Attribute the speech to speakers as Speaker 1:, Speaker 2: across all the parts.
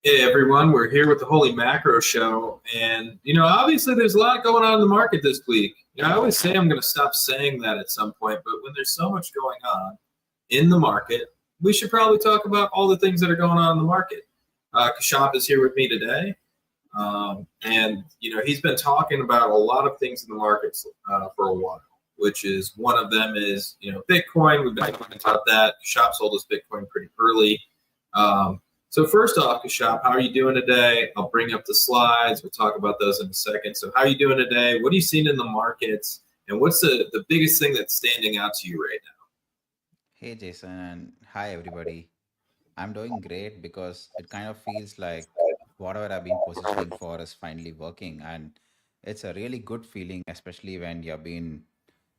Speaker 1: Hey everyone, we're here with the Holy Macro Show, and obviously there's a lot going on in the market this week. I always say I'm going to stop saying that at some point, but when there's so much going on in the market, we should probably talk about all the things that are going on in the market. Kashop is here with me today, and he's been talking about a lot of things in the markets for a while. Which is one of them is Bitcoin. We've been talking about that. Kashop sold his Bitcoin pretty early. Um, so first off, Kashop, how are you doing today? I'll bring up the slides. We'll talk about those in a second. So how are you doing today? What are you seeing in the markets? And what's the biggest thing that's standing out to you right
Speaker 2: Hey Jason, and hi everybody. I'm doing great because it kind of feels like whatever I've been positioning for is finally working, and it's a really good feeling, especially when you've been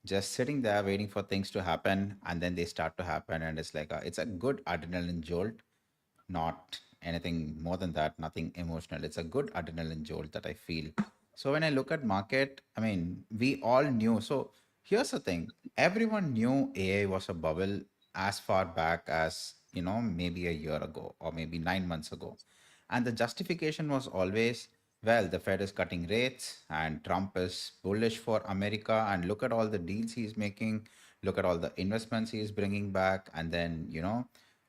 Speaker 2: just sitting there waiting for things to happen, and then they start to happen, and it's a good adrenaline jolt, not anything more than that, nothing emotional. It's a good adrenaline jolt that I feel. So when I look at market, I mean, we all knew. So here's the thing. Everyone knew AI was a bubble as far back as, maybe a year ago or maybe 9 months ago. And the justification was always, well, the Fed is cutting rates and Trump is bullish for America. And look at all the deals he's making. Look at all the investments he is bringing back. And then,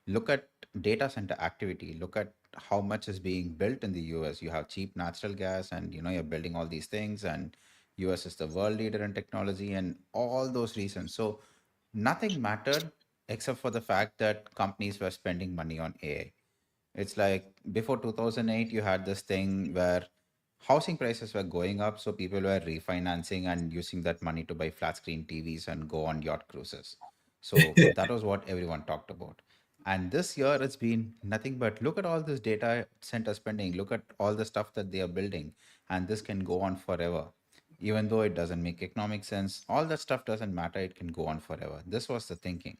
Speaker 2: look at data center activity. Look at how much is being built in the US. You have cheap natural gas, and you're building all these things, and US is the world leader in technology and all those reasons. So nothing mattered except for the fact that companies were spending money on AI. It's like before 2008, you had this thing where housing prices were going up, so people were refinancing and using that money to buy flat screen TVs and go on yacht cruises. So
Speaker 1: now?
Speaker 2: that was what everyone talked about. And this year, it's been nothing but look at all this data center spending, look at all the stuff that they are building, and this can go on forever. Even though it doesn't make economic sense, all that stuff doesn't matter, it can go on forever. This was the thinking.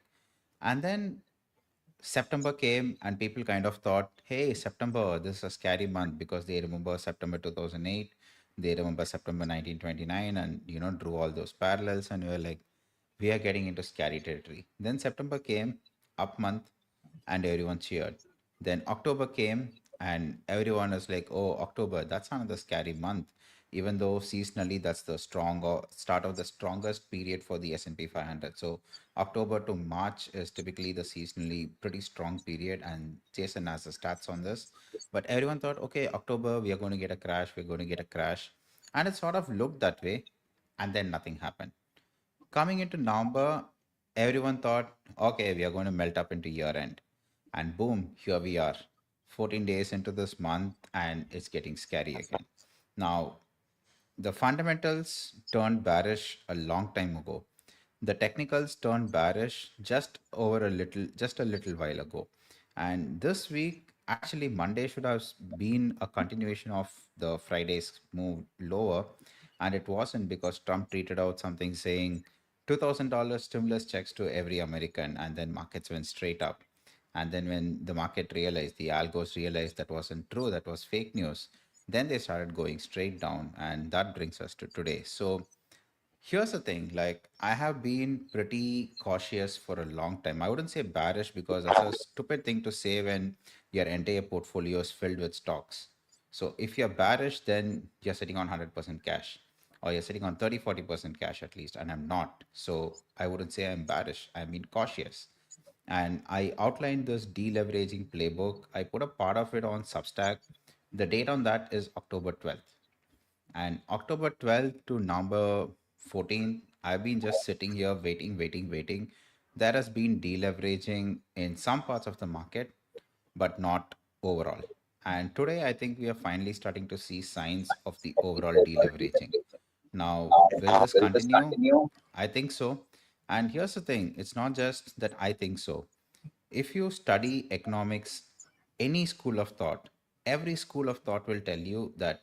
Speaker 2: And then September came and people kind of thought, hey, September, this is a scary month because they remember September 2008, they remember September 1929, and drew all those parallels. And we were like, we are getting into scary territory. Then September came, up month, and everyone cheered. Then October came, and everyone was like, oh, October, that's another scary month. Even though seasonally that's the strong or start of the strongest period for the S&P 500. So October to March is typically the seasonally pretty strong period, and Jason has the stats on this. But everyone thought, okay, October, we are going to get a crash, we're going to get a crash. And it sort of looked that way, and then nothing happened. Coming into November, everyone thought, okay, we are going to melt up into year end. And boom, here we are, 14 days into this month, and it's getting scary again. Now, the fundamentals turned bearish a long time ago. The technicals turned bearish just a little while ago. And this week, actually, Monday should have been a continuation of the Friday's move lower. And it wasn't because Trump tweeted out something saying $2,000 stimulus checks to every American, and then markets went straight up. And then when the market realized, the algos realized that wasn't true, that was fake news, then they started going straight down. And that brings us to today. So here's the thing, like I have been pretty cautious for a long time. I wouldn't say bearish because that's a stupid thing to say when your entire portfolio is filled with stocks. So if you're bearish, then you're sitting on 100% cash, or you're sitting on 30-40% cash at least, and I'm not. So I wouldn't say I'm bearish. I mean cautious. And I outlined this deleveraging playbook. I put a part of it on Substack. The date on that is October 12th. And October 12th to November 14th, I've been just sitting here waiting, waiting, waiting. There has been deleveraging in some parts of the market, but not overall. And today, I think we are finally starting to see signs of the overall deleveraging. Now, will this continue? I think so. And here's the thing, it's not just that I think so. If you study economics, any school of thought, every school of thought will tell you that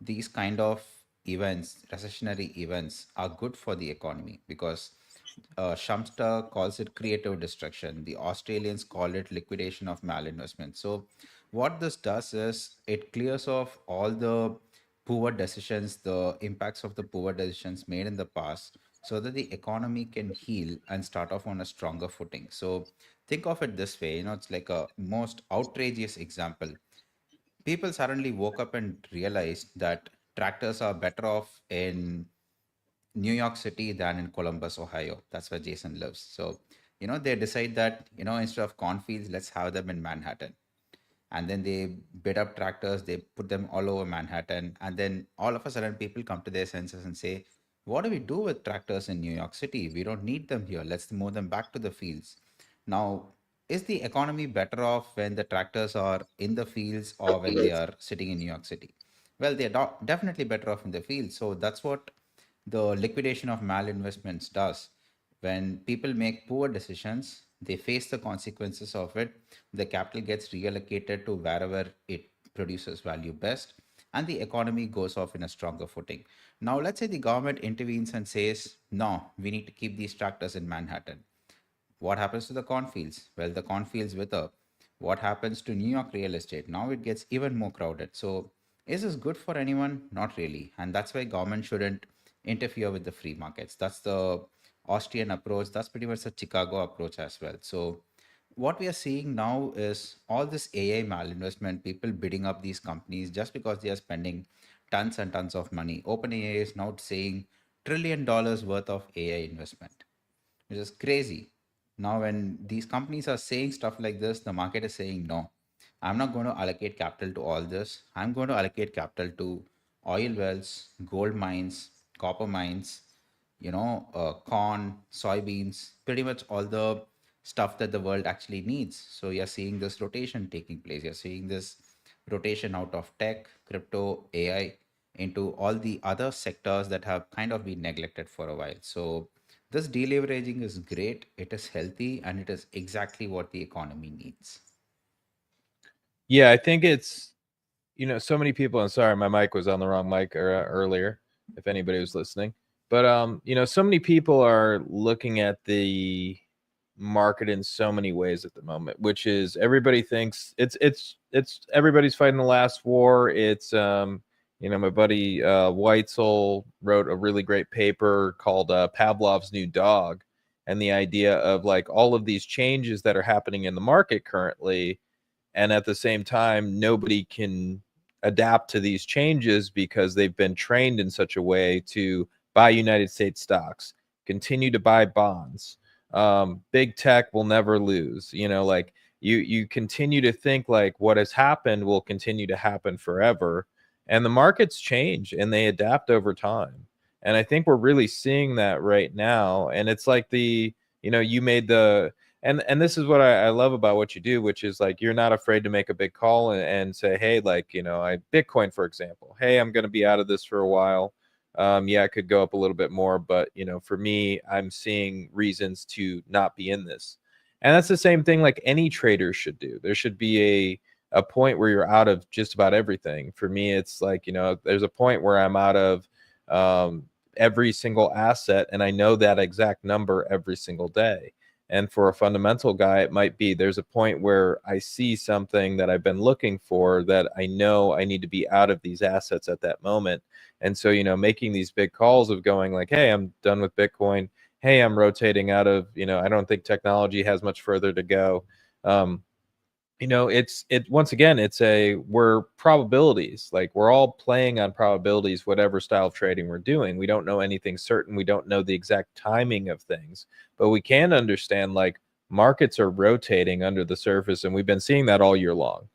Speaker 2: these kind of events, recessionary events, are good for the economy because Shamsta calls it creative destruction. The Australians call it liquidation of malinvestment. So, what this does is it clears off all the poor decisions, the impacts of the poor decisions made in the past, so that the economy can heal and start off on a stronger footing. So, think of it this way, it's like a most outrageous example. people suddenly woke up and realized that tractors are better off in New York City than in Columbus, Ohio. That's where Jason lives. So, they decide that, instead of cornfields, let's have them in Manhattan. And then they bid up tractors, they put them all over Manhattan. And then all of a sudden, people come to their senses and say, what do we do with tractors in New York City? We don't need them here. Let's move them back to the fields. Now, is the economy better off when the tractors are in the fields or when they are sitting in New York City? Well, they're definitely better off in the fields. So that's what the liquidation of malinvestments does. When people make poor decisions, they face the consequences of it. The capital gets reallocated to wherever it produces value best, and the economy goes off in a stronger footing. Now, let's say the government intervenes and says, no, we need to keep these tractors in Manhattan. What happens to the cornfields? Well, the cornfields wither. What happens to New York real estate? Now it gets even more crowded. So, is this good for anyone? Not really. And that's why government shouldn't interfere with the free markets. That's the Austrian approach. That's pretty much the Chicago approach as well. So, what we are seeing now is all this AI malinvestment, people bidding up these companies just because they are spending tons and tons of money. OpenAI is now saying $1 trillion worth of AI investment, which is crazy. Now, when these companies are saying stuff like this, the market is saying, no, I'm not going to allocate capital to all this. I'm going to allocate capital to oil wells, gold mines, copper mines, corn, soybeans, pretty much all the stuff that the world actually needs. So you're seeing this rotation taking place. You're seeing this rotation out of tech, crypto, AI into all the other sectors that have kind of been neglected for a while. So this deleveraging is great, it is healthy, and it is exactly what the economy needs.
Speaker 3: Yeah, I think it's, so many people, and sorry, my mic was on the wrong mic earlier, if anybody was listening. But, so many people are looking at the market in so many ways at the moment, which is everybody thinks it's everybody's fighting the last war. It's, my buddy Weitzel wrote a really great paper called Pavlov's New Dog. And the idea of like all of these changes that are happening in the market currently, and at the same time nobody can adapt to these changes because they've been trained in such a way to buy United States stocks, continue to buy bonds. Big tech will never lose. Like you continue to think like what has happened will continue to happen forever, and the markets change and they adapt over time. And I think we're really seeing that right now. And it's like you made the and this is what I love about what you do, which is like you're not afraid to make a big call and say, hey, like, Bitcoin, for example, hey, I'm going to be out of this for a while. Yeah, it could go up a little bit more, but for me, I'm seeing reasons to not be in this. And that's the same thing like any trader should do. There should be a point where you're out of just about everything. For me, it's like, there's a point where I'm out of every single asset, and I know that exact number every single day. And for a fundamental guy, it might be there's a point where I see something that I've been looking for that I know I need to be out of these assets at that moment. And so, making these big calls of going like, hey, I'm done with Bitcoin. Hey, I'm rotating out of, I don't think technology has much further to go. Once again, we're probabilities. Like we're all playing on probabilities, whatever style of trading we're doing. We don't know anything certain. We don't know the exact timing of things, but we can understand like markets are rotating under the surface, and we've been seeing that all year long.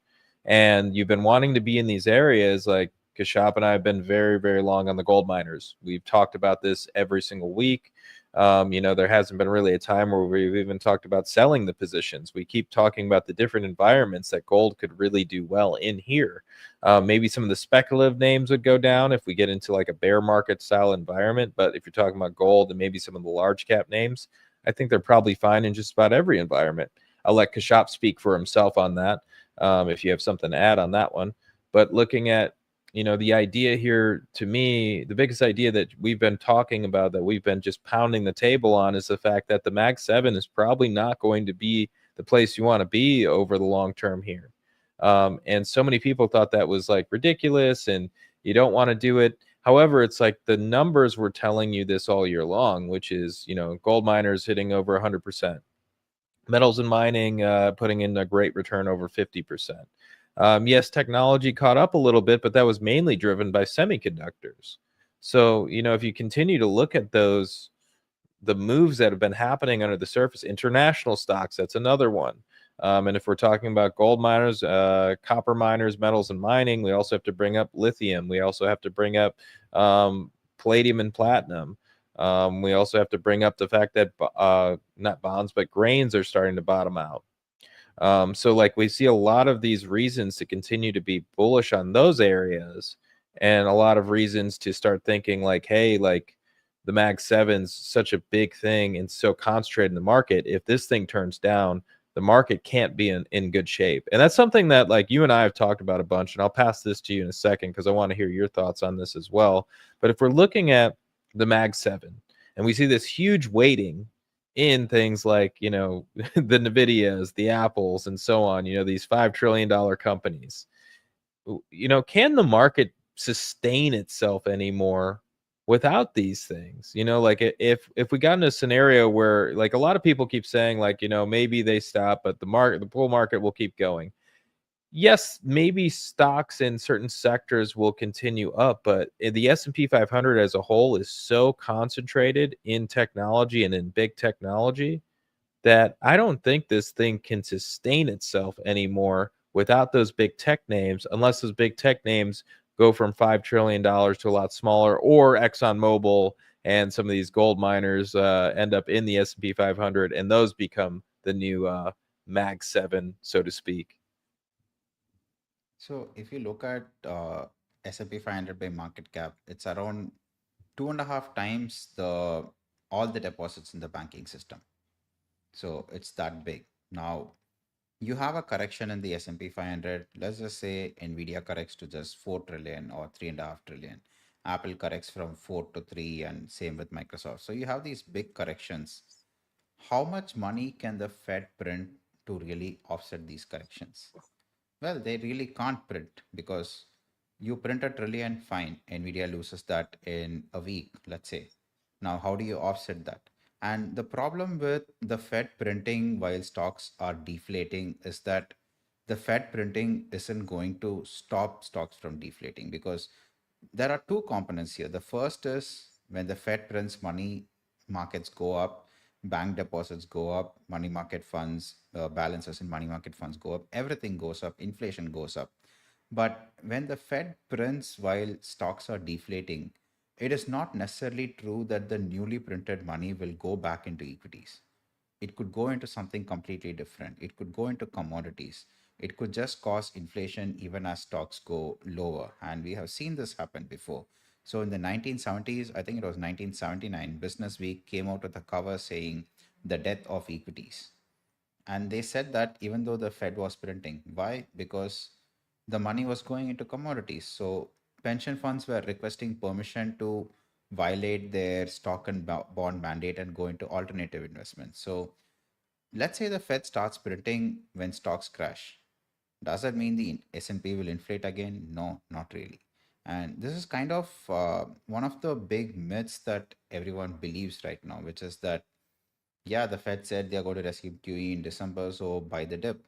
Speaker 3: And you've been wanting to be in these areas. Like Kashap and I have been very, very long on the gold miners. We've talked about this every single week. There hasn't been really a time where we've even talked about selling the positions. We keep talking about the different environments that gold could really do well in here. Maybe some of the speculative names would go down if we get into like a bear market style environment. But if you're talking about gold and maybe some of the large cap names, I think they're probably fine in just about every environment. I'll let Kashap speak for himself on that, if you have something to add on that one. But looking at the idea here, to me, the biggest idea that we've been talking about, that we've been just pounding the table on, is the fact that the Mag 7 is probably not going to be the place you want to be over the long term here. And so many people thought that was like ridiculous and you don't want to do it. However, it's like the numbers were telling you this all year long, which is, gold miners hitting over 100%. Metals and mining putting in a great return over 50%. Yes, technology caught up a little bit, but that was mainly driven by semiconductors. So, if you continue to look at the moves that have been happening under the surface, international stocks, that's another one. And if we're talking about gold miners, copper miners, metals and mining, we also have to bring up lithium. We also have to bring up palladium and platinum. We also have to bring up the fact that not bonds, but grains are starting to bottom out. So like we see a lot of these reasons to continue to be bullish on those areas, and a lot of reasons to start thinking like, hey, like the Mag 7's such a big thing and so concentrated in the market. If this thing turns down, the market can't be in good shape. And that's something that like you and I have talked about a bunch, and I'll pass this to you in a second because I want to hear your thoughts on this as well. But if we're looking at the Mag 7 and we see this huge weighting in things like, the Nvidias, the Apples, and so on, these $5 trillion companies, can the market sustain itself anymore without these things? Like if we got in a scenario where like a lot of people keep saying like, maybe they stop, but the bull market will keep going. Yes, maybe stocks in certain sectors will continue up, but the S&P 500 as a whole is so concentrated in technology and in big technology that I don't think this thing can sustain itself anymore without those big tech names, unless those big tech names go from $5 trillion to a lot smaller, or ExxonMobil and some of these gold miners end up in the S&P 500, and those become the new Mag 7, so to speak.
Speaker 2: So if you look at S&P 500 by market cap, it's around 2.5 times the all the deposits in the banking system. So it's that big. Now you have a correction in the S&P 500. Let's just say Nvidia corrects to just 4 trillion or 3.5 trillion. Apple corrects from 4 to 3, and same with Microsoft. So you have these big corrections. How much money can the Fed print to really offset these corrections? Well, they really can't print, because you print a trillion, fine. Nvidia loses that in a week, let's say. Now, how do you offset that? And the problem with the Fed printing while stocks are deflating is that the Fed printing isn't going to stop stocks from deflating, because there are two components here. The first is when the Fed prints money, markets go up, bank deposits go up, money market funds, balances in money market funds go up, everything goes up, inflation goes up. But when the Fed prints while stocks are deflating, it is not necessarily true that the newly printed money will go back into equities. It could go into something completely different. It could go into commodities. It could just cause inflation even as stocks go lower. And we have seen this happen before. So in the 1970s, I think it was 1979, Business Week came out with a cover saying the death of equities. And they said that even though the Fed was printing. Why? Because the money was going into commodities. So pension funds were requesting permission to violate their stock and bond mandate and go into alternative investments. So let's say the Fed starts printing when stocks crash. Does that mean the S&P will inflate again? No, not really. And this is kind of one of the big myths that everyone believes right now, which is that, yeah, the Fed said they're going to rescue QE in December, so buy the dip.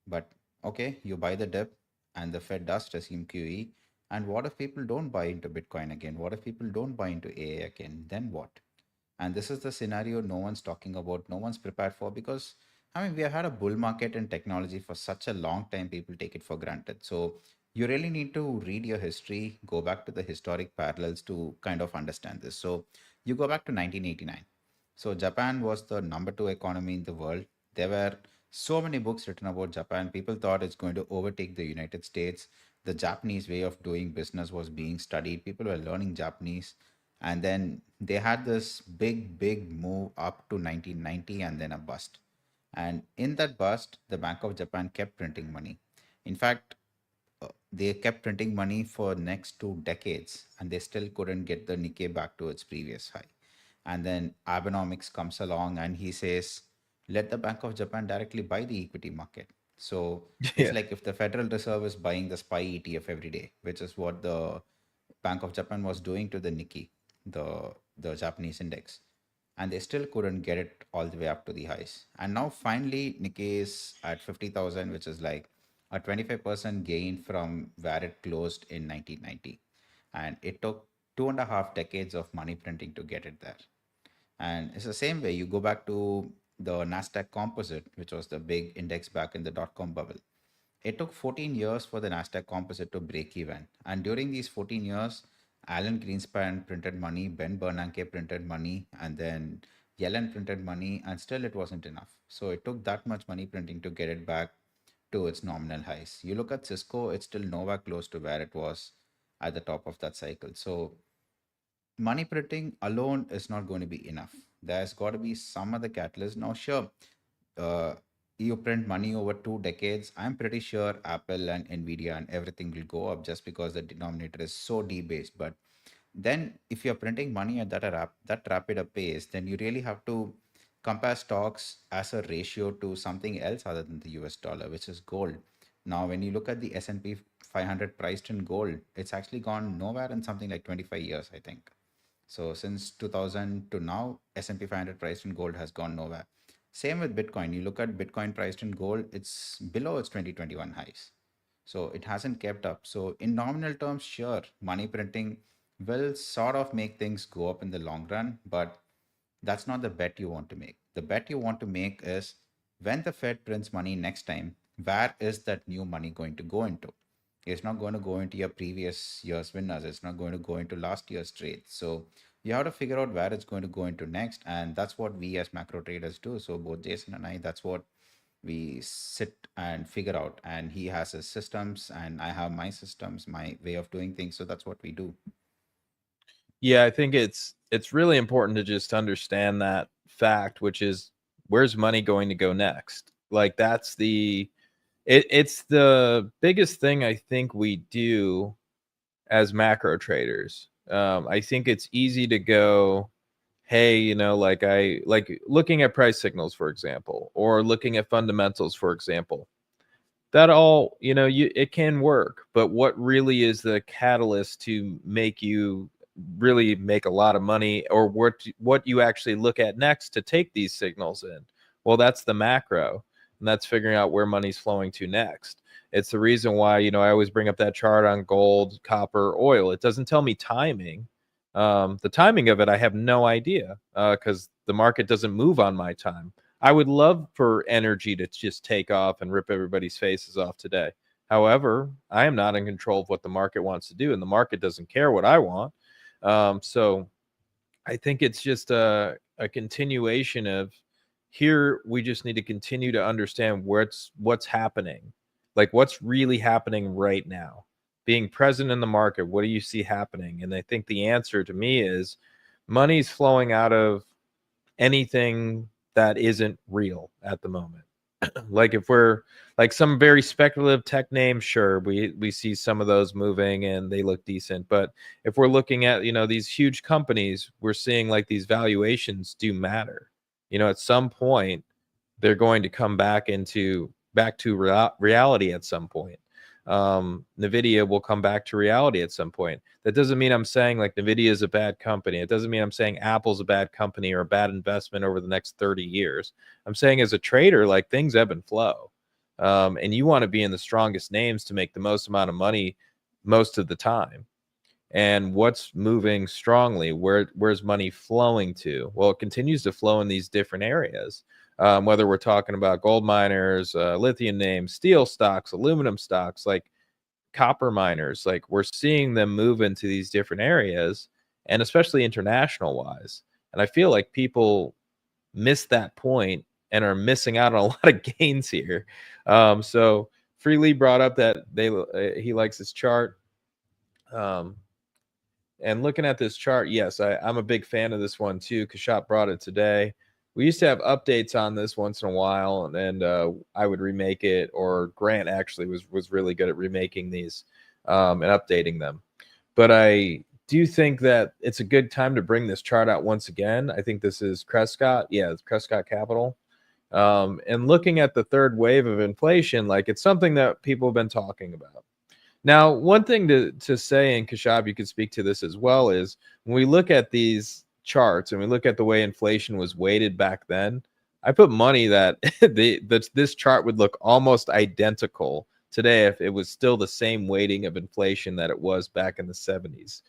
Speaker 2: But okay, you buy the dip and the Fed does resume QE. And what if people don't buy into Bitcoin again? What if people don't buy into AI again? Then what? And this is the scenario no one's talking about, no one's prepared for, because I mean, we have had a bull market in technology for such a long time, people take it for granted. So you really need to read your history, go back to the historic parallels to kind of understand this. So you go back to 1989. So Japan was the number 2 economy in the world. There were so many books written about Japan. People thought it's going to overtake the United States. The Japanese way of doing business was being studied. People were learning Japanese. And then they had this big move up to 1990, and then a bust. And in that bust, the Bank of Japan kept printing money. In fact, they kept printing money for next 2 decades, and they still couldn't get the Nikkei back to its previous high. And then Abenomics comes along and he says, let the Bank of Japan directly buy the equity market. So it's
Speaker 3: Yeah.
Speaker 2: like if the Federal Reserve is buying the SPY ETF every day, which is what the Bank of Japan was doing to the Nikkei, the Japanese index, and they still couldn't get it all the way up to the highs. And now finally Nikkei is at 50,000, which is like a 25% gain from where it closed in 1990. And it took 2.5 decades of money printing to get it there. And it's the same way. You go back to the NASDAQ composite, which was the big index back in the dot-com bubble. It took 14 years for the NASDAQ composite to break even. And during these 14 years, Alan Greenspan printed money, Ben Bernanke printed money, and then Yellen printed money, and still it wasn't enough. So it took that much money printing to get it back to its nominal highs. You look at Cisco, it's still nowhere close to where it was at the top of that cycle. So money printing alone is not going to be enough. There's got to be some other catalyst. Now, sure, uh, you print money over 2 decades. I'm pretty sure Apple and Nvidia and everything will go up just because the denominator is so debased. But then, if you're printing money at that rapid a pace, then you really have to compare stocks as a ratio to something else other than the US dollar, which is gold. Now, when you look at the S&P 500 priced in gold, it's actually gone nowhere in something like 25 years, I think. So since 2000 to now, S&P 500 priced in gold has gone nowhere. Same with Bitcoin. You look at Bitcoin priced in gold, it's below its 2021 highs. So it hasn't kept up. So in nominal terms, sure, money printing will sort of make things go up in the long run, but that's not the bet you want to make. The bet you want to make is when the Fed prints money next time, where is that new money going to go into? It's not going to go into your previous year's winners. It's not going to go into last year's trades. So you have to figure out where it's going to go into next. And that's what we as macro traders do. So both Jason and I, that's what we sit and figure out. And he has his systems and I have my systems, my way of doing things. So that's what we do.
Speaker 3: Yeah, I think it's really important to just understand that fact, which is where's money going to go next? Like that's it's the biggest thing I think we do as macro traders. I think it's easy to go, hey, you know, like looking at price signals, for example, or looking at fundamentals, for example. That all, you know, it can work, but what really is the catalyst to make you really make a lot of money, or what you actually look at next to take these signals in? Well, that's the macro, and that's figuring out where money's flowing to next. It's the reason why, you know, I always bring up that chart on gold, copper, oil. It doesn't tell me timing. The timing of it, I have no idea because the market doesn't move on my time. I would love for energy to just take off and rip everybody's faces off today. However, I am not in control of what the market wants to do, and the market doesn't care what I want. So I think it's just a continuation of here. We just need to continue to understand what's happening, like what's really happening right now. Being present in the market, what do you see happening? And I think the answer to me is money's flowing out of anything that isn't real at the moment. Like if we're like some very speculative tech names, sure, we see some of those moving and they look decent. But if we're looking at, you know, these huge companies, we're seeing like these valuations do matter. You know, at some point they're going to come back to reality at some point. Nvidia will come back to reality at some point. That doesn't mean I'm saying like Nvidia is a bad company. It doesn't mean I'm saying Apple's a bad company or a bad investment over the next 30 years. I'm saying as a trader, like things ebb and flow. And you want to be in the strongest names to make the most amount of money most of the time. And what's moving strongly? Where's money flowing to? Well, it continues to flow in these different areas. Whether we're talking about gold miners, lithium names, steel stocks, aluminum stocks, like copper miners, like we're seeing them move into these different areas, and especially international wise. And I feel like people miss that point and are missing out on a lot of gains here. So Freely brought up that he likes this chart. And looking at this chart, yes, I'm a big fan of this one too. Kashat brought it today. We used to have updates on this once in a while, and I would remake it, or Grant actually was really good at remaking these and updating them. But I do think that it's a good time to bring this chart out once again. I think this is Crescott. Yeah, it's Crescott Capital. And looking at the third wave of inflation, like it's something that people have been talking about. Now, one thing to say, and Kashab, you could speak to this as well, is when we look at these charts and we look at the way inflation was weighted back then, I put money that this chart would look almost identical today if it was still the same weighting of inflation that it was back in the 70s.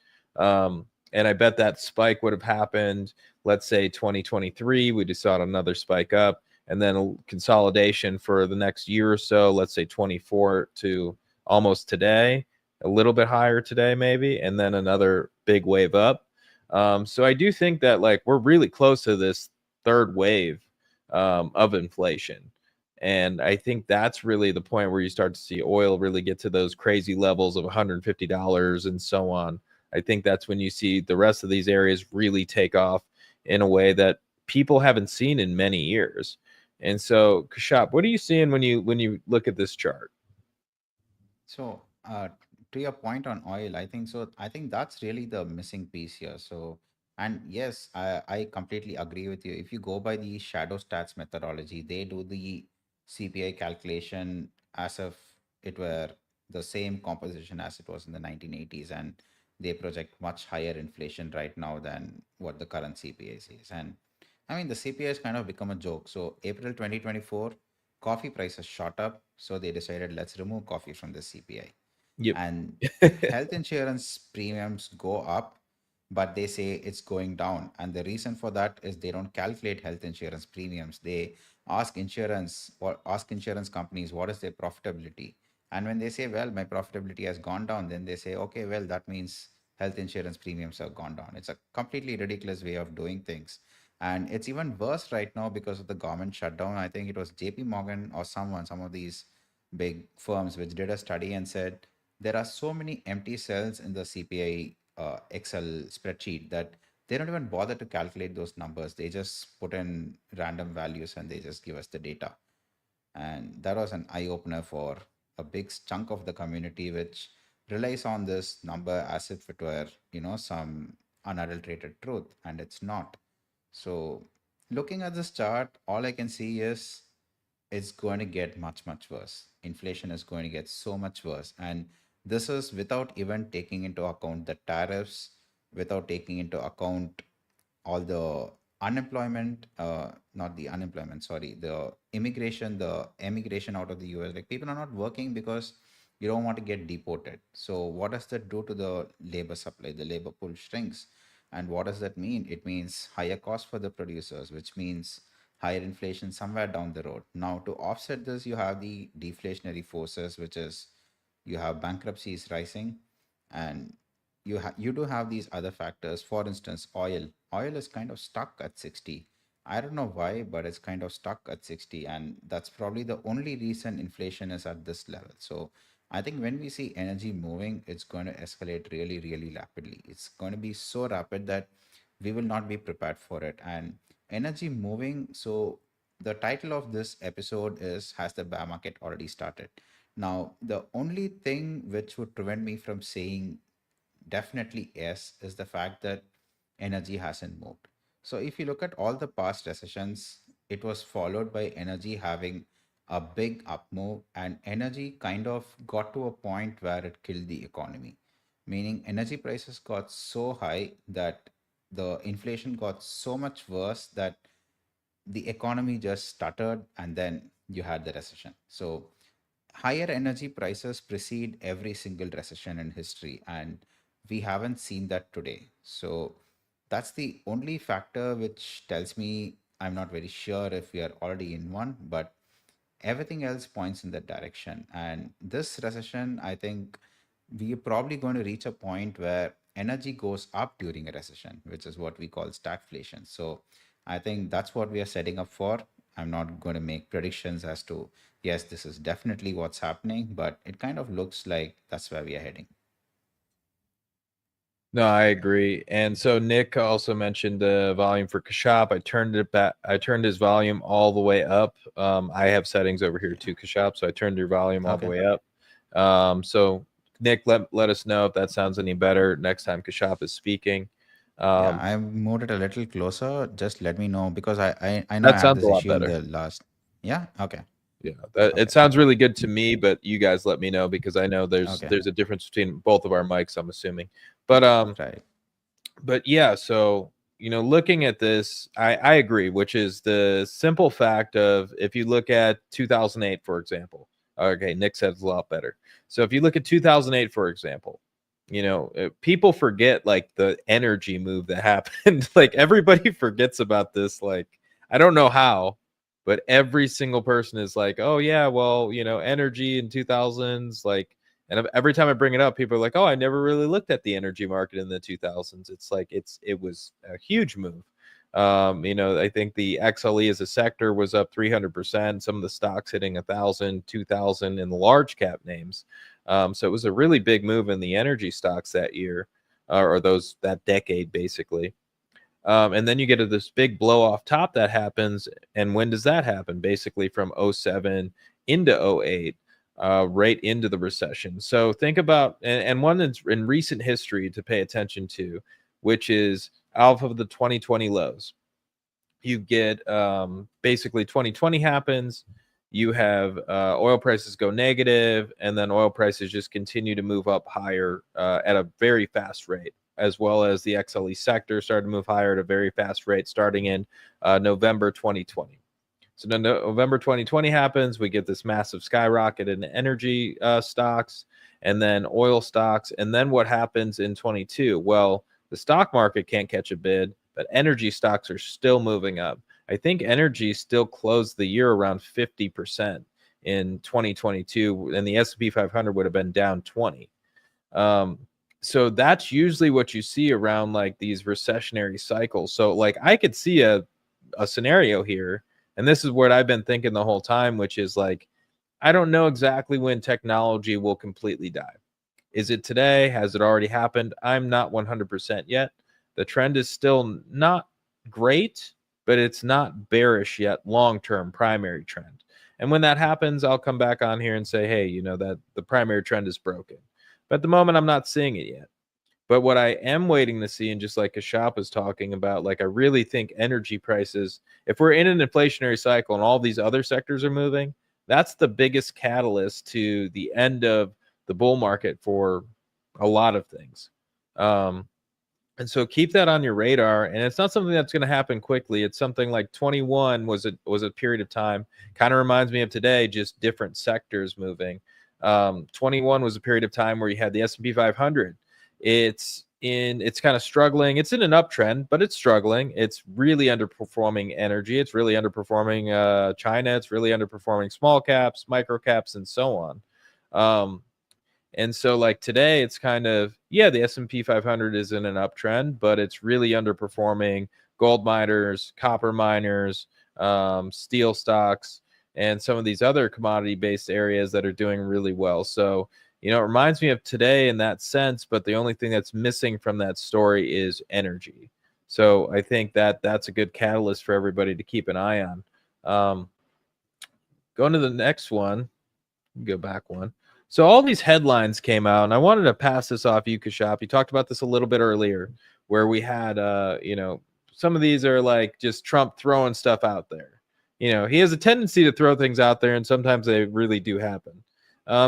Speaker 3: And I bet that spike would have happened, let's say 2023, we just saw another spike up, and then a consolidation for the next year or so, let's say 24 to almost today, a little bit higher today maybe, and then another big wave up. So I do think that like we're really close to this third wave of inflation. And I think that's really the point where you start to see oil really get to those crazy levels of $150 and so on. I think that's when you see the rest of these areas really take off in a way that people haven't seen in many years. And so, Kashap, what are you seeing when you look at this chart?
Speaker 2: So, to your point on oil, I think so. I think that's really the missing piece here. So, and yes, I completely agree with you. If you go by the shadow stats methodology, they do the CPI calculation as if it were the same composition as it was in the 1980s, and they project much higher inflation right now than what the current CPI is. And I mean, the CPI has kind of become a joke. So, April 2024, coffee prices shot up. So, they decided let's remove coffee from the CPI.
Speaker 3: Yep.
Speaker 2: And health insurance premiums go up, but they say it's going down. And the reason for that is they don't calculate health insurance premiums. They ask insurance companies what is their profitability. And when they say, well, my profitability has gone down, then they say, okay, well, that means health insurance premiums have gone down. It's a completely ridiculous way of doing things. And it's even worse right now because of the government shutdown. I think it was JP Morgan or some of these big firms which did a study and said there are so many empty cells in the CPI Excel spreadsheet that they don't even bother to calculate those numbers. They just put in random values and they just give us the data. And that was an eye opener for a big chunk of the community, which relies on this number as if it were, some unadulterated truth, and it's not. So, looking at this chart, all I can see is it's going to get much, much worse. Inflation is going to get so much worse. And this is without even taking into account the tariffs, without taking into account all the unemployment, not the unemployment, sorry, the emigration out of the US. Like people are not working because you don't want to get deported. So what does that do to the labor supply? The labor pool shrinks. And what does that mean? It means higher cost for the producers, which means higher inflation somewhere down the road. Now, to offset this, you have the deflationary forces, which is you have bankruptcies rising, and you do have these other factors. For instance, oil is kind of stuck at 60. I don't know why, but it's kind of stuck at 60, and that's probably the only reason inflation is at this level. So I think when we see energy moving, it's going to escalate really, really rapidly. It's going to be so rapid that we will not be prepared for it. And energy moving, so the title of this episode is Has the Bear Market Already Started? Now, the only thing which would prevent me from saying definitely yes is the fact that energy hasn't moved. So if you look at all the past recessions, it was followed by energy having a big up move, and energy kind of got to a point where it killed the economy. Meaning energy prices got so high that the inflation got so much worse that the economy just stuttered, and then you had the recession. So higher energy prices precede every single recession in history, and we haven't seen that today. So that's the only factor which tells me I'm not very sure if we are already in one, but everything else points in that direction. And this recession, I think we're probably going to reach a point where energy goes up during a recession, which is what we call stagflation. So I think that's what we are setting up for. I'm not going to make predictions as to, yes, this is definitely what's happening, but it kind of looks like that's where we are heading.
Speaker 3: No, I agree. And so Nick also mentioned the volume for Kashap. I turned it back. I turned his volume all the way up. I have settings over here too, Kashap. So I turned your volume all the way up. So Nick, let us know if that sounds any better next time Kashap is speaking.
Speaker 2: Yeah, I moved it a little closer. Just let me know, because I know I
Speaker 3: That
Speaker 2: had
Speaker 3: sounds
Speaker 2: this
Speaker 3: a lot
Speaker 2: issue in
Speaker 3: better.
Speaker 2: the last. Yeah. Okay.
Speaker 3: Yeah,
Speaker 2: Okay.
Speaker 3: it sounds really good to me, but you guys let me know, because I know
Speaker 2: Okay.
Speaker 3: there's a difference between both of our mics, I'm assuming. But
Speaker 2: Right.
Speaker 3: but yeah, so looking at this, I agree, which is the simple fact of, if you look at 2008, for example, Okay, Nick said it's a lot better. So if you look at 2008, for example, people forget like the energy move that happened. Like everybody forgets about this. Like I don't know how, but every single person is like, oh yeah, well, energy in 2000s, like, and every time I bring it up, people are like, oh, I never really looked at the energy market in the 2000s. It's like it was a huge move. I think the XLE as a sector was up 300%. Some of the stocks hitting 1,000, 2,000 in the large cap names. So it was a really big move in the energy stocks that year, or that decade, basically. And then you get to this big blow off top that happens. And when does that happen? Basically from 07 into 08, right into the recession. So think about, and one that's in recent history to pay attention to, which is off of the 2020 lows. You get basically 2020 happens. You have oil prices go negative, and then oil prices just continue to move up higher at a very fast rate, as well as the XLE sector started to move higher at a very fast rate starting in November 2020. So then November 2020 happens. We get this massive skyrocket in energy stocks and then oil stocks. And then what happens in 22? Well, the stock market can't catch a bid, but energy stocks are still moving up. I think energy still closed the year around 50% in 2022, and the S&P 500 would have been down 20. So that's usually what you see around like these recessionary cycles. So like I could see a scenario here, and this is what I've been thinking the whole time, which is like, I don't know exactly when technology will completely die. Is it today? Has it already happened? I'm not 100% yet. The trend is still not great, but it's not bearish yet, long-term primary trend. And when that happens, I'll come back on here and say, hey, that the primary trend is broken. But at the moment, I'm not seeing it yet. But what I am waiting to see, and just like Kashap is talking about, like I really think energy prices, if we're in an inflationary cycle and all these other sectors are moving, that's the biggest catalyst to the end of the bull market for a lot of things. And so keep that on your radar. And it's not something that's going to happen quickly. It's something like 21 was a period of time. Kind of reminds me of today, just different sectors moving. 21 was a period of time where you had the S&P 500. It's kind of struggling. It's in an uptrend, but it's struggling. It's really underperforming energy. It's really underperforming China. It's really underperforming small caps, micro caps, and so on. And so like today, it's kind of, the S&P 500 is in an uptrend, but it's really underperforming gold miners, copper miners, steel stocks, and some of these other commodity-based areas that are doing really well. So, it reminds me of today in that sense, but the only thing that's missing from that story is energy. So I think that's a good catalyst for everybody to keep an eye on. Going to the next one, go back one. So all these headlines came out, and I wanted to pass this off you, Kashap. You talked about this a little bit earlier, where we had, some of these are like just Trump throwing stuff out there. He has a tendency to throw things out there, and sometimes they really do happen.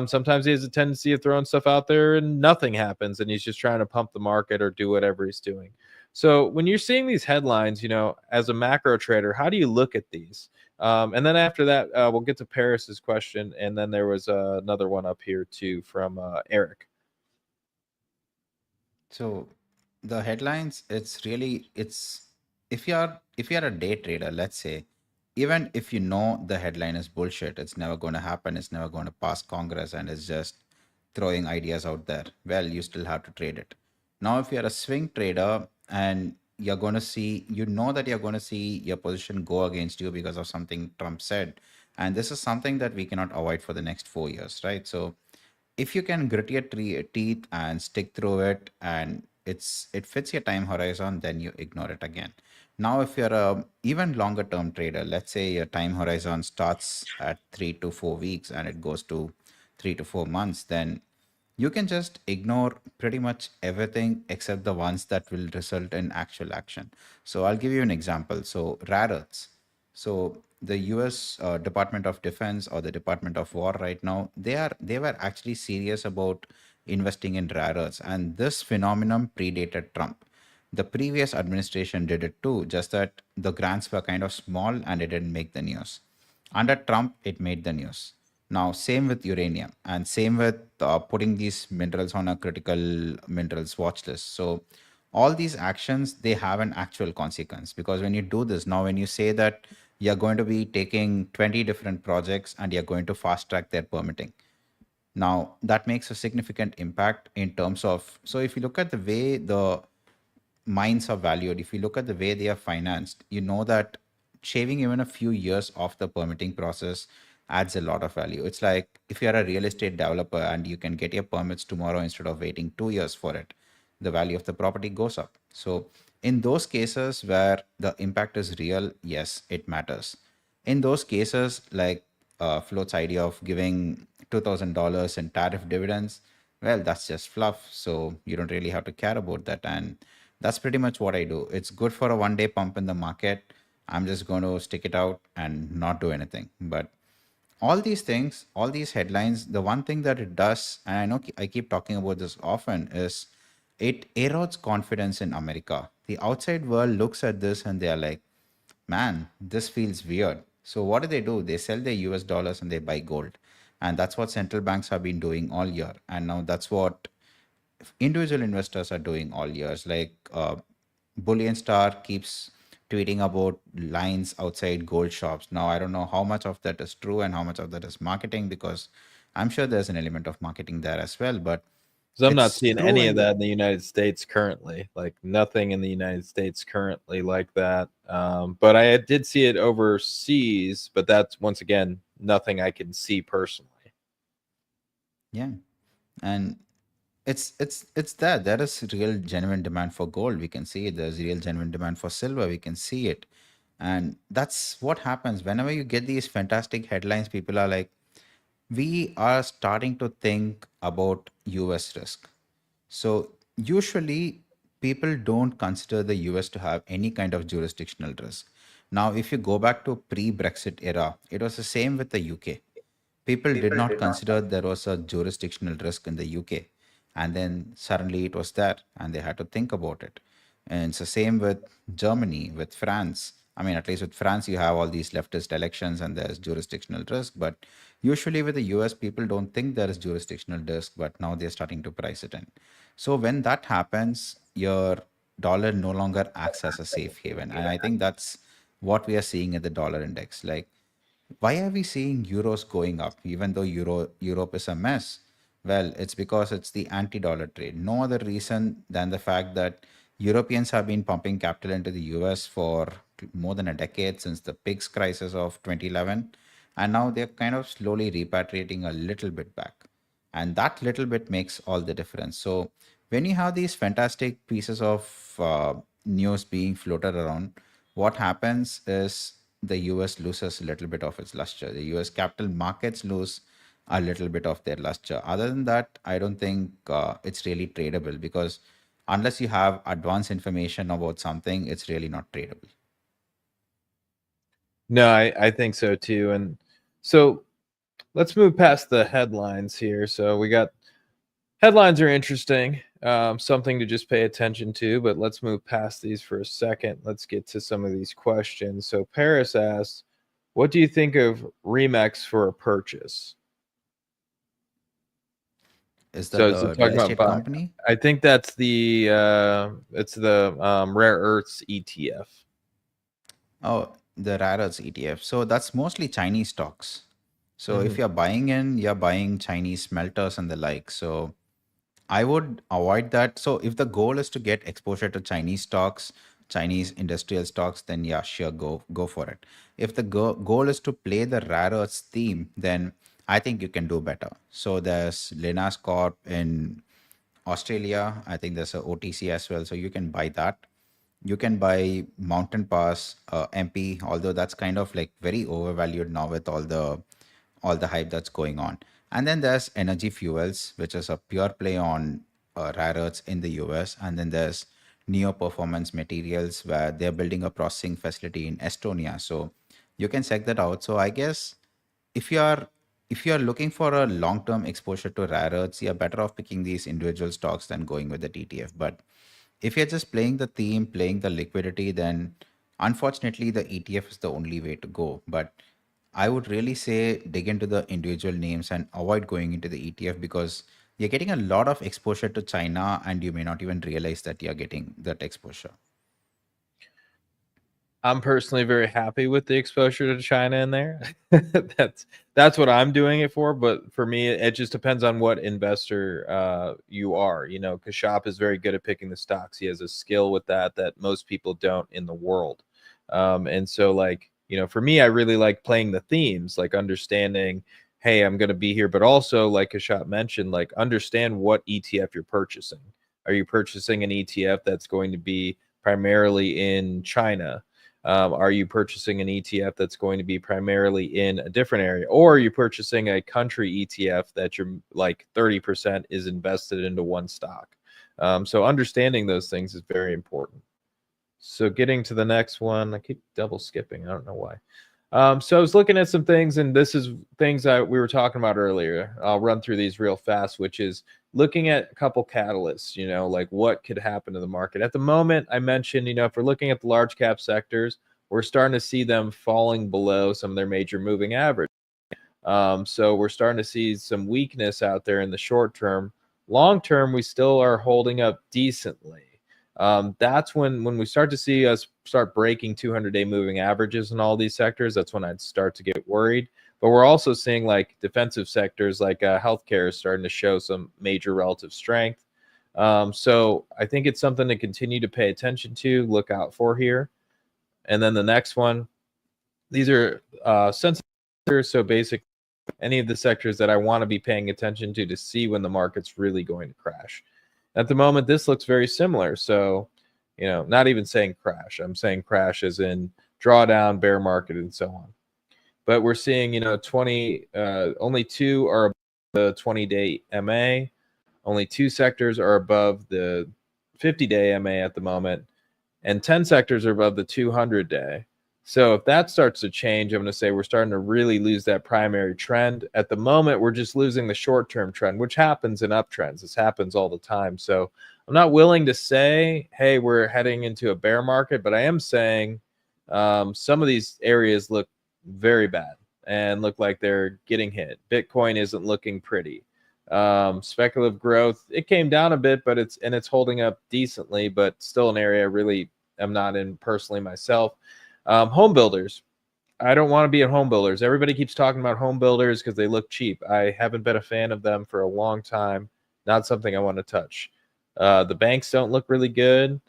Speaker 3: Sometimes he has a tendency of throwing stuff out there and nothing happens, and he's just trying to pump the market or do whatever he's doing. So when you're seeing these headlines, as a macro trader, how do you look at these? And then after that, we'll get to Paris's question, and then there was another one up here too from Eric.
Speaker 2: So the headlines, it's if you're a day trader, let's say, even if the headline is bullshit, it's never going to happen, it's never going to pass Congress, and it's just throwing ideas out there, well, you still have to trade it. Now, if you're a swing trader and you're going to see, that you're going to see your position go against you because of something Trump said, and this is something that we cannot avoid for the next 4 years, right? So if you can grit your teeth and stick through it, and it fits your time horizon, then you ignore it again. Now, if you're a even longer term trader, let's say your time horizon starts at 3 to 4 weeks and it goes to 3 to 4 months, then you can just ignore pretty much everything except the ones that will result in actual action. So I'll give you an example. So rare earths. So the US Department of Defense or the Department of War right now, they were actually serious about investing in rare earths, and this phenomenon predated Trump. The previous administration did it too, just that the grants were kind of small and it didn't make the news. Under Trump, it made the news. Now, same with uranium and same with putting these minerals on a critical minerals watch list. So all these actions, they have an actual consequence, because when you do this, now when you say that you're going to be taking 20 different projects and you're going to fast track their permitting, now that makes a significant impact in terms of, so if you look at the way the mines are valued, if you look at the way they are financed, you know that shaving even a few years off the permitting process adds a lot of value. It's like if you're a real estate developer and you can get your permits tomorrow instead of waiting 2 years for it, the value of the property goes up. So in those cases where the impact is real, yes, it matters. In those cases, like Float's idea of giving $2,000 in tariff dividends, well, that's just fluff. So you don't really have to care about that. And that's pretty much what I do. It's good for a 1 day pump in the market. I'm just going to stick it out and not do anything. But all these things, all these headlines, the one thing that it does, and I know I keep talking about this often, is it erodes confidence in America. The outside world looks at this and they're like, man, this feels weird. So what do? They sell their US dollars and they buy gold. And that's what central banks have been doing all year. And now that's what individual investors are doing all years. Like Bullion Star keeps tweeting about lines outside gold shops. Now, I don't know how much of that is true and how much of that is marketing, because I'm sure there's an element of marketing there as well. But
Speaker 3: So I'm not
Speaker 2: it's
Speaker 3: seeing
Speaker 2: true
Speaker 3: any
Speaker 2: in
Speaker 3: of
Speaker 2: the-
Speaker 3: that in the United States currently. Like nothing in the United States currently like that. But I did see it overseas. But that's once again nothing I can see personally.
Speaker 2: Yeah, and it's there is real genuine demand for gold. We can see it. There's real genuine demand for silver. We can see it. And that's what happens whenever you get these fantastic headlines. People are like, we are starting to think about US risk. So usually people don't consider the US to have any kind of jurisdictional risk. Now, if you go back to pre-Brexit era, it was the same with the UK. People did not consider there was a jurisdictional risk in the UK. And then suddenly it was there and they had to think about it. And it's the same with Germany, with France. I mean, at least with France, you have all these leftist elections and there's jurisdictional risk. But usually with the US, people don't think there is jurisdictional risk, but now they're starting to price it in. So when that happens, your dollar no longer acts as a safe haven. And I think that's what we are seeing at the dollar index. Like, why are we seeing euros going up even though Europe is a mess? Well, it's because it's the anti-dollar trade. No other reason than the fact that Europeans have been pumping capital into the US for more than a decade, since the pigs crisis of 2011, and now they're kind of slowly repatriating a little bit back. And that little bit makes all the difference. So when you have these fantastic pieces of news being floated around, what happens is the US loses a little bit of its luster. The US capital markets lose a little bit of their luster. Other than that, I don't think it's really tradable, because unless you have advanced information about something, it's really not tradable.
Speaker 3: No, I think so too. And so let's move past the headlines here. So we got headlines are interesting, something to just pay attention to, but let's move past these for a second. Let's get to some of these questions. So Paris asks, what do you think of Remex for a purchase?
Speaker 2: Is that
Speaker 3: So is it
Speaker 2: the
Speaker 3: talking
Speaker 2: real
Speaker 3: about
Speaker 2: estate
Speaker 3: buying?
Speaker 2: company?
Speaker 3: I think that's the rare earths ETF.
Speaker 2: Oh, the rare earths ETF. So that's mostly Chinese stocks. So if you're buying in, you're buying Chinese smelters and the like. So I would avoid that. So if the goal is to get exposure to Chinese stocks, Chinese industrial stocks, then yeah, sure, go for it. If the goal is to play the rare earths theme, then I think you can do better. So there's Linas Corp in Australia. I think there's a OTC as well. So you can buy that. You can buy Mountain Pass, MP, although that's kind of like very overvalued now with all the hype that's going on. And then there's Energy Fuels, which is a pure play on rare earths in the US. And then there's Neo Performance Materials, where they're building a processing facility in Estonia. So you can check that out. So I guess if you're looking for a long-term exposure to rare earths, you're better off picking these individual stocks than going with the ETF. But if you're just playing the theme, playing the liquidity, then unfortunately the ETF is the only way to go. But I would really say dig into the individual names and avoid going into the ETF, because you're getting a lot of exposure to China and you may not even realize that you're getting that exposure.
Speaker 3: I'm personally very happy with the exposure to China in there. that's what I'm doing it for. But for me, it just depends on what investor you are. You know, Kashap is very good at picking the stocks. He has a skill with that most people don't in the world. And so, like, you know, for me, I really like playing the themes, like understanding, hey, I'm going to be here, but also, like Kashap mentioned, like understand what ETF you're purchasing. Are you purchasing an ETF that's going to be primarily in China? Are you purchasing an ETF that's going to be primarily in a different area, or are you purchasing a country ETF that you're like 30% is invested into one stock? So understanding those things is very important. So getting to the next one, I keep double skipping. I don't know why. So I was looking at some things, and this is things that we were talking about earlier. I'll run through these real fast, which is looking at a couple catalysts, you know, like what could happen to the market. At the moment, I mentioned, you know, if we're looking at the large cap sectors, we're starting to see them falling below some of their major moving average. So we're starting to see some weakness out there in the short term. Long term, we still are holding up decently. That's when we start to see us start breaking 200-day moving averages in all these sectors. That's when I'd start to get worried. But we're also seeing like defensive sectors like healthcare is starting to show some major relative strength. So I think it's something to continue to pay attention to, look out for here. And then the next one, these are sensitive. So basically, any of the sectors that I want to be paying attention to see when the market's really going to crash. At the moment, this looks very similar. So, you know, not even saying crash. I'm saying crash as in drawdown, bear market, and so on. But we're seeing, you know, only two are above the 20-day MA. Only two sectors are above the 50-day MA at the moment. And 10 sectors are above the 200-day. So if that starts to change, I'm going to say we're starting to really lose that primary trend. At the moment, we're just losing the short-term trend, which happens in uptrends. This happens all the time. So I'm not willing to say, hey, we're heading into a bear market, but I am saying some of these areas look very bad and look like they're getting hit. Bitcoin isn't looking pretty. Speculative growth, it came down a bit, but it's holding up decently, but still an area I really am not in personally myself. Home builders, I don't want to be at home builders. Everybody keeps talking about home builders because they look cheap. I haven't been a fan of them for a long time. Not something I want to touch. The banks don't look really good.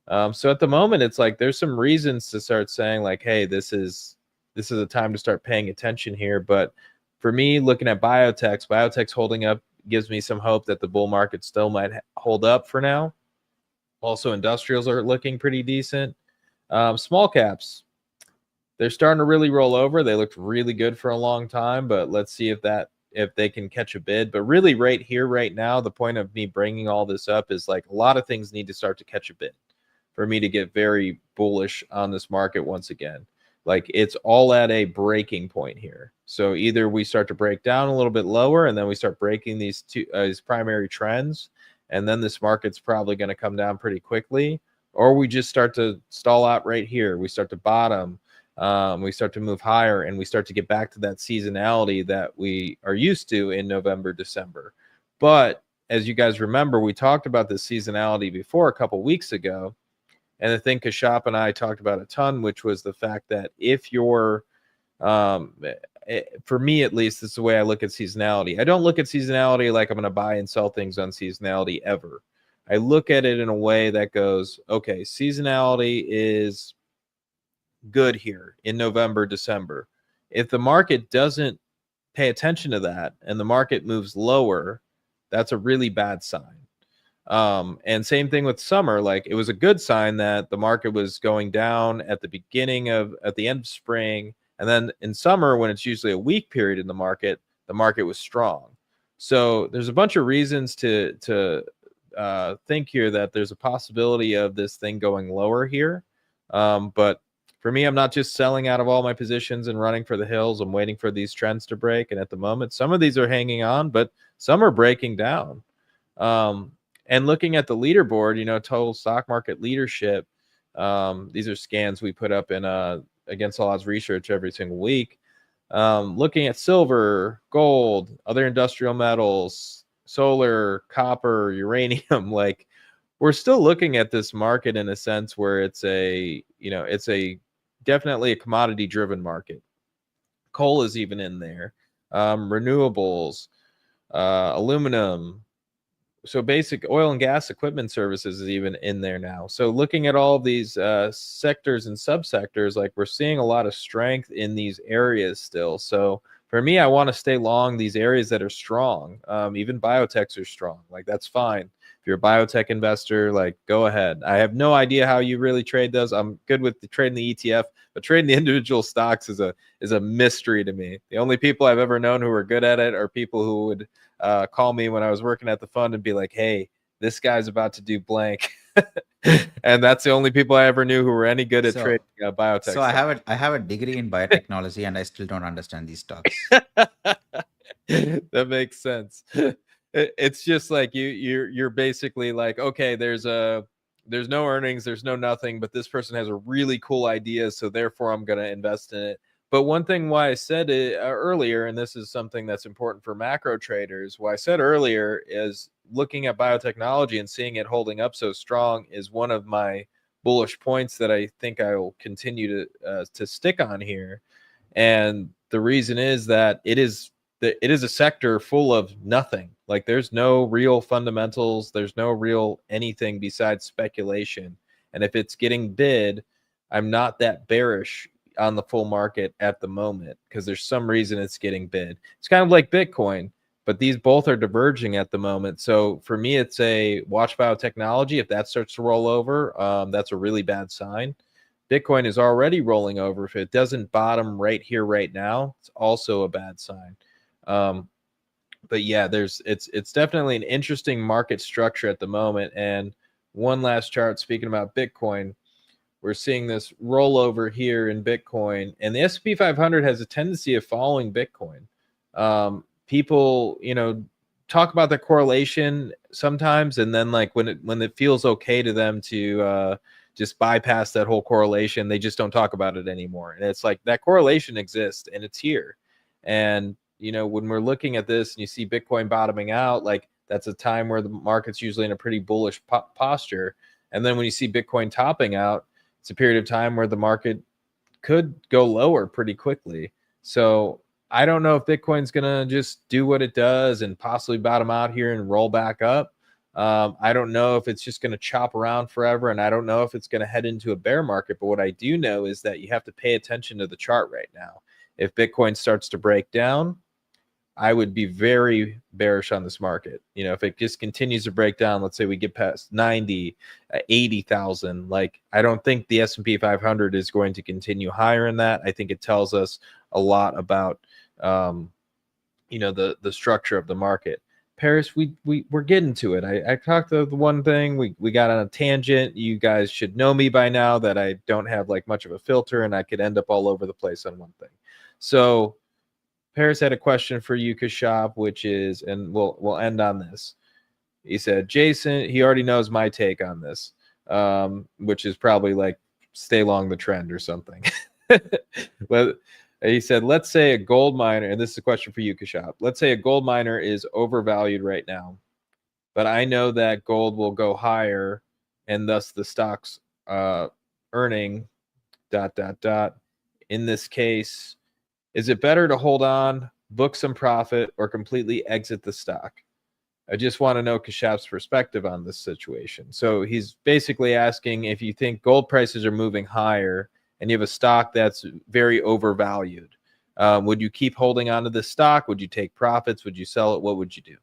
Speaker 3: So at the moment, it's like there's some reasons to start saying like, hey, this is a time to start paying attention here. But for me, looking at biotech's holding up gives me some hope that the bull market still might hold up for now. Also, industrials are looking pretty decent. Small caps, they're starting to really roll over. They looked really good for a long time, but let's see if they can catch a bid. But really right here, right now, the point of me bringing all this up is like a lot of things need to start to catch a bid for me to get very bullish on this market once again. Like it's all at a breaking point here. So either we start to break down a little bit lower and then we start breaking these primary trends, and then this market's probably going to come down pretty quickly, or we just start to stall out right here. We start to bottom. We start to move higher, and we start to get back to that seasonality that we are used to in November, December. But as you guys remember, we talked about this seasonality before a couple weeks ago. And the thing Kashap and I talked about a ton, which was the fact that if you're, for me at least, this is the way I look at seasonality. I don't look at seasonality like I'm going to buy and sell things on seasonality ever. I look at it in a way that goes, okay, seasonality is good here in November, December. If the market doesn't pay attention to that and the market moves lower, that's a really bad sign. And same thing with summer. Like it was a good sign that the market was going down at the end of spring. And then in summer, when it's usually a weak period in the market was strong. So there's a bunch of reasons to think here that there's a possibility of this thing going lower here. But for me, I'm not just selling out of all my positions and running for the hills. I'm waiting for these trends to break. And at the moment, some of these are hanging on, but some are breaking down. And looking at the leaderboard, you know, total stock market leadership, these are scans we put up in Against All Odds research every single week. Looking at silver, gold, other industrial metals, solar, copper, uranium, like we're still looking at this market in a sense where it's a definitely a commodity driven market. Coal is even in there, renewables, aluminum. So basic oil and gas equipment services is even in there now. So looking at all of these sectors and subsectors, like we're seeing a lot of strength in these areas still. So for me, I want to stay long these areas that are strong. Even biotechs are strong. Like that's fine. If you're a biotech investor, like go ahead. I have no idea how you really trade those. I'm good with trading the ETF, but trading the individual stocks is a mystery to me. The only people I've ever known who are good at it are people who would call me when I was working at the fund and be like, "Hey, this guy's about to do blank," and that's the only people I ever knew who were any good at
Speaker 2: So,
Speaker 3: trading biotech.
Speaker 2: so I have a degree in biotechnology, and I still don't understand these stocks.
Speaker 3: That makes sense. It's just like you're basically like, okay, there's no earnings, there's no nothing, but this person has a really cool idea, so therefore I'm going to invest in it. But one thing why I said it earlier, and this is something that's important for macro traders, why I said earlier is looking at biotechnology and seeing it holding up so strong is one of my bullish points that I think I will continue to stick on here. And the reason is that it is a sector full of nothing. Like there's no real fundamentals, there's no real anything besides speculation. And if it's getting bid, I'm not that bearish on the full market at the moment because there's some reason it's getting bid. It's kind of like Bitcoin, but these both are diverging at the moment. So for me, it's a watch biotechnology. If that starts to roll over, that's a really bad sign. Bitcoin is already rolling over. If it doesn't bottom right here, right now, it's also a bad sign. But yeah, it's definitely an interesting market structure at the moment. And one last chart, speaking about Bitcoin, we're seeing this rollover here in Bitcoin, and the S&P 500 has a tendency of following Bitcoin. People, talk about the correlation sometimes, and then like when it feels okay to them to just bypass that whole correlation, they just don't talk about it anymore. And it's like that correlation exists and it's here. And when we're looking at this and you see Bitcoin bottoming out, like that's a time where the market's usually in a pretty bullish posture. And then when you see Bitcoin topping out, it's a period of time where the market could go lower pretty quickly. So I don't know if Bitcoin's going to just do what it does and possibly bottom out here and roll back up. I don't know if it's just going to chop around forever, and I don't know if it's going to head into a bear market. But what I do know is that you have to pay attention to the chart right now. If Bitcoin starts to break down, I would be very bearish on this market. If it just continues to break down, let's say we get past 90, 80,000, like I don't think the S&P 500 is going to continue higher in that. I think it tells us a lot about, the structure of the market. Paris, we're getting to it. I talked to the one thing, we got on a tangent. You guys should know me by now that I don't have like much of a filter and I could end up all over the place on one thing. So Paris had a question for you, Kashab, which is, and we'll end on this. He said, Jason, he already knows my take on this, which is probably like stay long the trend or something. But he said, let's say a gold miner, and this is a question for you, Kashab. Let's say a gold miner is overvalued right now, but I know that gold will go higher, and thus the stock's earning ... In this case, is it better to hold on, book some profit, or completely exit the stock? I just want to know Kashab's perspective on this situation. So he's basically asking if you think gold prices are moving higher and you have a stock that's very overvalued, would you keep holding on to this stock? Would you take profits? Would you sell it? What would you do?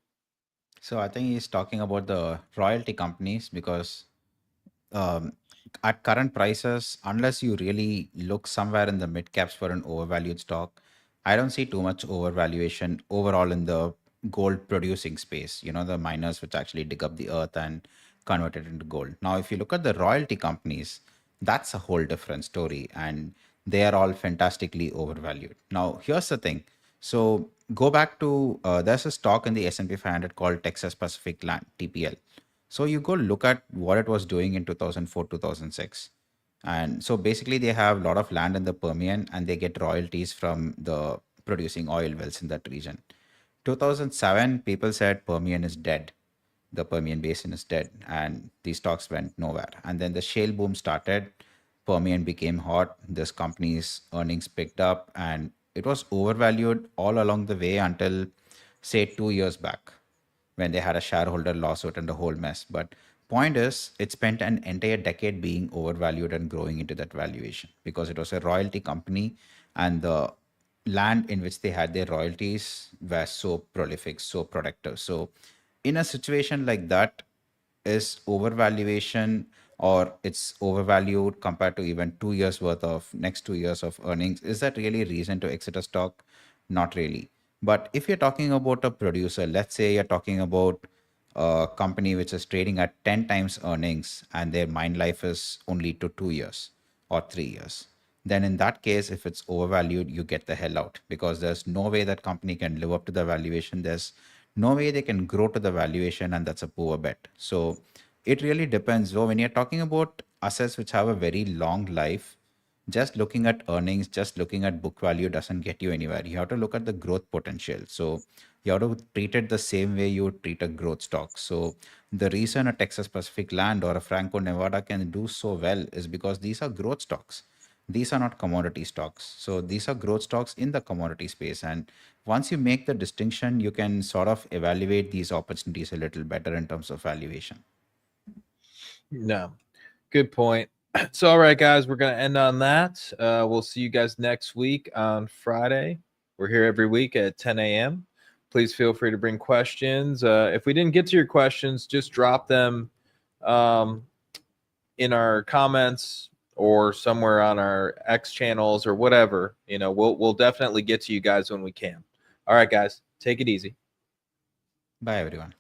Speaker 2: So I think he's talking about the royalty companies because at current prices, unless you really look somewhere in the mid caps for an overvalued stock, I don't see too much overvaluation overall in the gold producing space, the miners which actually dig up the earth and convert it into gold. Now, if you look at the royalty companies, that's a whole different story, and they are all fantastically overvalued. Now, here's the thing. So go back to there's a stock in the S&P 500 called Texas Pacific Land, TPL. So you go look at what it was doing in 2004, 2006. And so basically they have a lot of land in the Permian and they get royalties from the producing oil wells in that region. 2007, people said Permian is dead. The Permian Basin is dead, and these stocks went nowhere. And then the shale boom started. Permian became hot. This company's earnings picked up, and it was overvalued all along the way until, say, 2 years back, when they had a shareholder lawsuit and a whole mess. But point is, it spent an entire decade being overvalued and growing into that valuation because it was a royalty company, and the land in which they had their royalties were so prolific, so productive. So in a situation like that, is overvaluation, or it's overvalued compared to even 2 years worth of next 2 years of earnings, is that really reason to exit a stock? Not really. But if you're talking about a producer, let's say you're talking about a company which is trading at 10 times earnings and their mine life is only to 2 years or 3 years, then in that case, if it's overvalued, you get the hell out, because there's no way that company can live up to the valuation. There's no way they can grow to the valuation, and that's a poor bet. So it really depends. So when you're talking about assets which have a very long life, just looking at earnings, just looking at book value doesn't get you anywhere. You have to look at the growth potential. So you have to treat it the same way you would treat a growth stock. So the reason a Texas Pacific Land or a Franco Nevada can do so well is because these are growth stocks. These are not commodity stocks. So these are growth stocks in the commodity space. And once you make the distinction, you can sort of evaluate these opportunities a little better in terms of valuation.
Speaker 3: No, good point. So, all right, guys, we're going to end on that. We'll see you guys next week on Friday. We're here every week at 10 a.m. Please feel free to bring questions. If we didn't get to your questions, just drop them in our comments or somewhere on our X channels or whatever. You know, we'll definitely get to you guys when we can. All right, guys, take it easy.
Speaker 2: Bye, everyone.